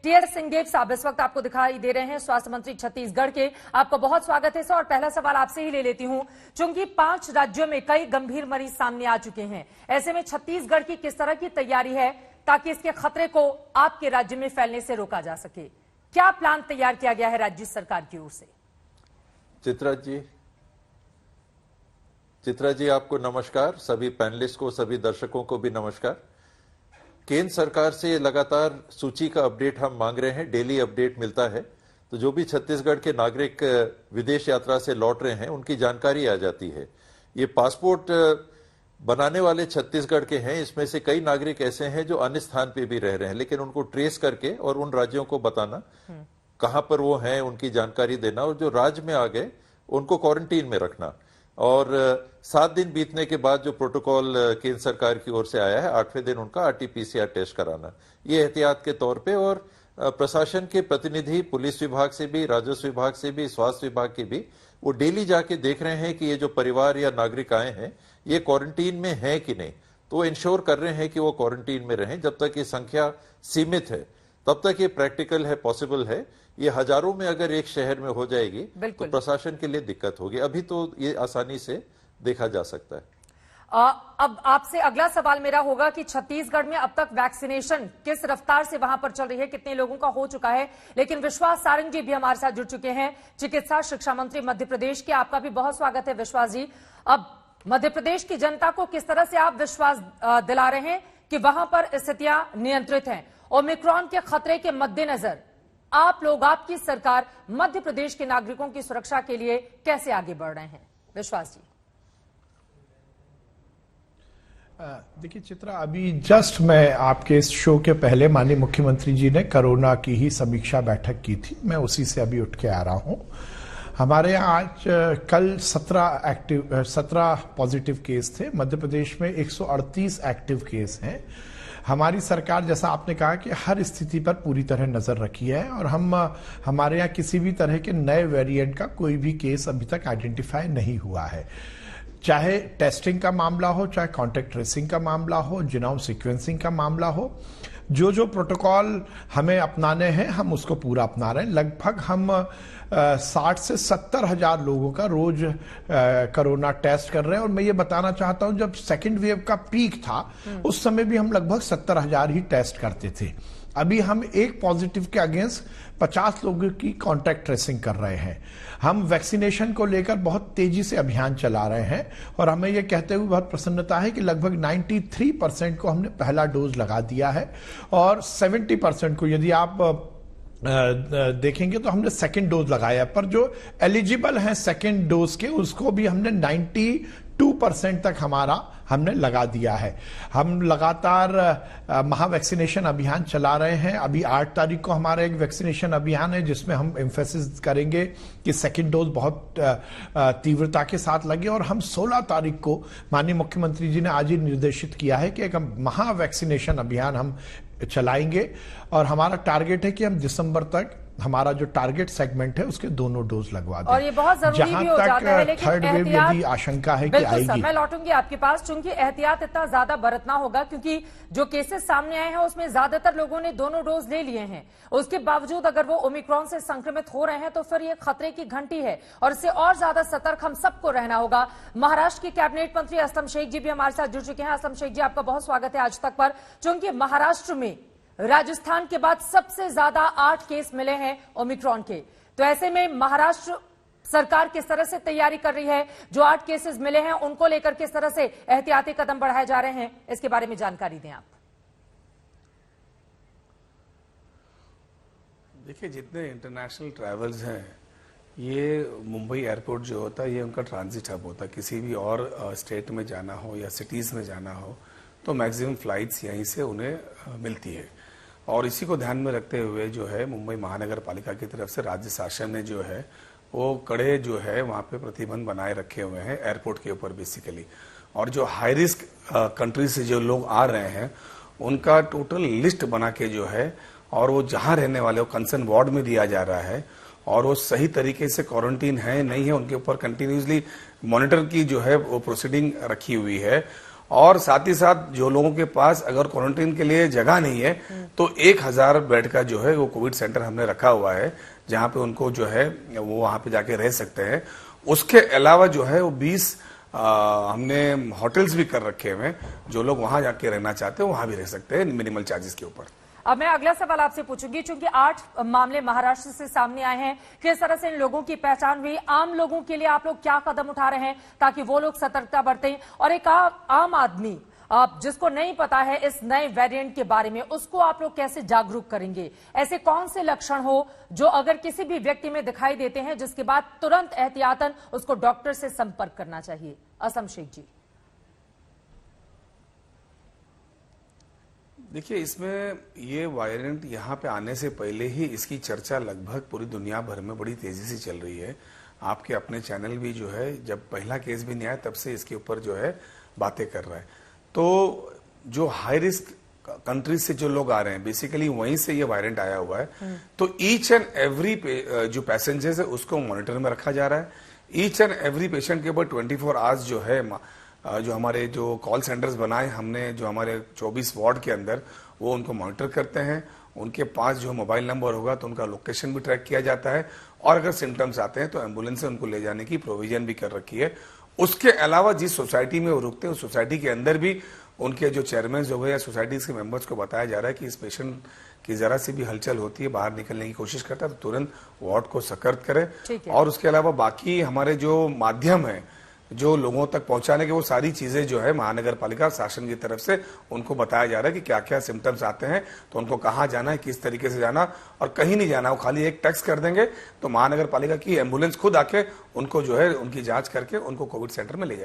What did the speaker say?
TS Singhdeo साहब इस वक्त आपको दिखाई दे रहे हैं, स्वास्थ्य मंत्री छत्तीसगढ़ के। आपका बहुत स्वागत है सर। और पहला सवाल आपसे ही ले लेती हूं, चूंकि 5 राज्यों में कई गंभीर मरीज सामने आ चुके हैं, ऐसे में छत्तीसगढ़ की किस तरह की तैयारी है ताकि इसके खतरे को आपके राज्य में फैलने से रोका जा सके? क्या प्लान तैयार किया गया है राज्य सरकार की ओर से? चित्रा जी आपको नमस्कार, सभी पैनलिस्ट को, सभी दर्शकों को भी नमस्कार। केंद्र सरकार से लगातार सूची का अपडेट हम मांग रहे हैं, डेली अपडेट मिलता है। तो जो भी छत्तीसगढ़ के नागरिक विदेश यात्रा से लौट रहे हैं उनकी जानकारी आ जाती है। ये पासपोर्ट बनाने वाले छत्तीसगढ़ के हैं, इसमें से कई नागरिक ऐसे हैं जो अन्य स्थान पे भी रह रहे हैं, लेकिन उनको ट्रेस करके और उन राज्यों को बताना कहां पर वो हैं, उनकी जानकारी देना, और जो राज्य में आ गए उनको क्वारंटीन में रखना। और 7 दिन बीतने के बाद जो प्रोटोकॉल केंद्र सरकार की ओर से आया है, 8वें दिन उनका आरटीपीसीआर टेस्ट कराना, ये एहतियात के तौर पे। और प्रशासन के प्रतिनिधि पुलिस विभाग से भी, राजस्व विभाग से भी, स्वास्थ्य विभाग के भी, वो डेली जाके देख रहे हैं कि ये जो परिवार या नागरिक आए हैं ये क्वारंटीन में हैं कि नहीं। तो इंश्योर कर रहे हैं कि वो क्वारंटीन में रहें। जब तक ये संख्या सीमित है तब तक ये प्रैक्टिकल है, पॉसिबल है। ये हजारों में अगर एक शहर में हो जाएगी तो प्रशासन के लिए दिक्कत होगी। अभी तो ये आसानी से देखा जा सकता है। अब आपसे अगला सवाल मेरा होगा कि छत्तीसगढ़ में अब तक वैक्सीनेशन किस रफ्तार से वहां पर चल रही है, कितने लोगों का हो चुका है? लेकिन विश्वास सारंग जी भी हमारे साथ जुड़ चुके हैं, चिकित्सा शिक्षा मंत्री मध्य प्रदेश के। आपका भी बहुत स्वागत है विश्वास जी। अब मध्य प्रदेश की जनता को किस तरह से आप विश्वास दिला रहे हैं कि वहां पर स्थितियां नियंत्रित हैं? ओमिक्रॉन के खतरे के मद्देनजर आप लोग, आपकी सरकार मध्य प्रदेश के नागरिकों की सुरक्षा के लिए कैसे आगे बढ़ रहे हैं? विश्वास जी। देखिए चित्रा, अभी जस्ट मैं आपके इस शो के पहले माननीय मुख्यमंत्री जी ने कोरोना की ही समीक्षा बैठक की थी, मैं उसी से अभी उठ के आ रहा हूं। हमारे यहाँ आज कल 17 पॉजिटिव केस थे। मध्य प्रदेश में 138 एक्टिव केस हैं। हमारी सरकार, जैसा आपने कहा, कि हर स्थिति पर पूरी तरह नजर रखी है और हमारे यहाँ किसी भी तरह के नए वेरिएंट का कोई भी केस अभी तक आइडेंटिफाई नहीं हुआ है। चाहे टेस्टिंग का मामला हो, चाहे कॉन्टेक्ट ट्रेसिंग का मामला हो, जीनोम सीक्वेंसिंग का मामला हो, जो प्रोटोकॉल हमें अपनाने हैं हम उसको पूरा अपना रहे हैं। लगभग हम 60 से 70 हजार लोगों का रोज कोरोना टेस्ट कर रहे हैं। और मैं ये बताना चाहता हूं, जब सेकेंड वेव का पीक था उस समय भी हम लगभग 70 हजार ही टेस्ट करते थे। अभी हम एक पॉजिटिव के अगेंस्ट 50 लोगों की कॉन्टैक्ट ट्रेसिंग कर रहे हैं। हम वैक्सीनेशन को लेकर बहुत तेजी से अभियान चला रहे हैं और हमें यह कहते हुए बहुत प्रसन्नता है कि लगभग 93% को हमने पहला डोज लगा दिया है और 70% को, यदि आप देखेंगे तो हमने सेकेंड डोज लगाया, पर जो एलिजिबल हैं सेकेंड डोज के उसको भी हमने 92% तक हमने लगा दिया है। हम लगातार महा वैक्सीनेशन अभियान चला रहे हैं। अभी 8 तारीख को हमारा एक वैक्सीनेशन अभियान है जिसमें हम एम्फेसिस करेंगे कि सेकेंड डोज बहुत तीव्रता के साथ लगे। और हम 16 तारीख को माननीय मुख्यमंत्री जी ने आज ही निर्देशित किया है कि एक महा वैक्सीनेशन अभियान हम चलाएंगे और हमारा टारगेट है कि हम दिसंबर तक हमारा जो टारगेट सेगमेंट है उसके दोनों डोज लगवा दें। और ये बहुत जरूरी भी हो जाता है, लेकिन थर्ड वेव यदि आशंका है कि आएगी। सर, मैं लौटूंगी आपके पास, चूंकि एहतियात इतना ज्यादा बरतना होगा क्योंकि जो केसेस सामने आए हैं उसमें ज्यादातर लोगों ने दोनों डोज ले लिए हैं। उसके बावजूद अगर वो ओमिक्रॉन से संक्रमित हो रहे हैं तो फिर ये खतरे की घंटी है और इससे और ज्यादा सतर्क हम सबको रहना होगा। महाराष्ट्र के कैबिनेट मंत्री असलम शेख जी भी हमारे साथ जुड़ चुके हैं। असलम शेख जी, आपका बहुत स्वागत है आज तक पर। चूंकि महाराष्ट्र में राजस्थान के बाद सबसे ज्यादा 8 केस मिले हैं ओमिक्रॉन के, तो ऐसे में महाराष्ट्र सरकार किस तरह से तैयारी कर रही है? जो 8 केसेस मिले हैं उनको लेकर किस तरह से एहतियाती कदम बढ़ाए जा रहे हैं, इसके बारे में जानकारी दें आप। देखिए, जितने इंटरनेशनल ट्रैवल्स हैं, ये मुंबई एयरपोर्ट जो होता है ये उनका ट्रांजिट हब होता है। किसी भी और स्टेट में जाना हो या सिटीज में जाना हो तो मैक्सिमम फ्लाइट्स यहीं से उन्हें मिलती है। और इसी को ध्यान में रखते हुए जो है मुंबई महानगर पालिका की तरफ से राज्य शासन ने जो है वो कड़े जो है वहाँ पे प्रतिबंध बनाए रखे हुए हैं एयरपोर्ट के ऊपर बेसिकली। और जो हाई रिस्क कंट्री से जो लोग आ रहे हैं उनका टोटल लिस्ट बना के जो है, और वो जहाँ रहने वाले वो कंसर्न वार्ड में दिया जा रहा है और वो सही तरीके से क्वारंटीन है नहीं है उनके ऊपर कंटिन्यूसली मॉनिटर की जो है वो प्रोसीडिंग रखी हुई है। और साथ ही साथ जो लोगों के पास अगर क्वारंटीन के लिए जगह नहीं है तो 1000 बेड का जो है वो कोविड सेंटर हमने रखा हुआ है, जहां पे उनको जो है वो वहां पे जाके रह सकते हैं। उसके अलावा जो है वो 20 हमने होटल्स भी कर रखे हैं, जो लोग वहां जाके रहना चाहते हैं वहां भी रह सकते हैं मिनिमल चार्जेस के ऊपर। अब मैं अगला सवाल आपसे पूछूंगी, चूंकि 8 मामले महाराष्ट्र से सामने आए हैं, किस तरह से इन लोगों की पहचान हुई, आम लोगों के लिए आप लोग क्या कदम उठा रहे हैं ताकि वो लोग सतर्कता बरतें, और एक आम आदमी जिसको नहीं पता है इस नए वेरिएंट के बारे में, उसको आप लोग कैसे जागरूक करेंगे? ऐसे कौन से लक्षण हो जो अगर किसी भी व्यक्ति में दिखाई देते हैं जिसके बाद तुरंत एहतियातन उसको डॉक्टर से संपर्क करना चाहिए? असम शेख जी। देखिए, इसमें ये वेरिएंट यहाँ पे आने से पहले ही इसकी चर्चा लगभग पूरी दुनिया भर में बड़ी तेजी से चल रही है। आपके अपने चैनल भी जो है, जब पहला केस भी नहीं आया तब से इसके ऊपर जो है बातें कर रहा है। तो जो हाई रिस्क कंट्रीज से जो लोग आ रहे हैं, बेसिकली वहीं से ये वेरिएंट आया हुआ है। तो ईच एंड एवरी जो पैसेंजर्स है उसको मॉनिटर में रखा जा रहा है। ईच एंड एवरी पेशेंट के ऊपर 24 आवर्स जो है, जो हमारे जो कॉल सेंटर्स बनाए हमने, जो हमारे 24 वार्ड के अंदर, वो उनको मॉनिटर करते हैं। उनके पास जो मोबाइल नंबर होगा तो उनका लोकेशन भी ट्रैक किया जाता है, और अगर सिम्टम्स आते हैं तो एम्बुलेंस से उनको ले जाने की प्रोविजन भी कर रखी है। उसके अलावा जिस सोसाइटी में वो रुकते हैं उस सोसाइटी के अंदर भी उनके जो चेयरमैन हो गए या सोसाइटी के मेंबर्स को बताया जा रहा है कि इस पेशेंट की जरा सी भी हलचल होती है, बाहर निकलने की कोशिश करता है तो तुरंत वार्ड को सतर्क करें। और उसके अलावा बाकी हमारे जो माध्यम है जो लोगों तक पहुंचाने के, वो सारी चीजें जो है महानगर पालिका शासन की तरफ से उनको बताया जा रहा है कि क्या क्या सिम्टम्स आते हैं तो उनको कहाँ जाना है, किस तरीके से जाना, और कहीं नहीं जाना। वो खाली एक टेक्स्ट कर देंगे तो महानगर पालिका की एम्बुलेंस खुद आके उनको जो है उनकी जांच करके उनको कोविड सेंटर में ले जाएगी।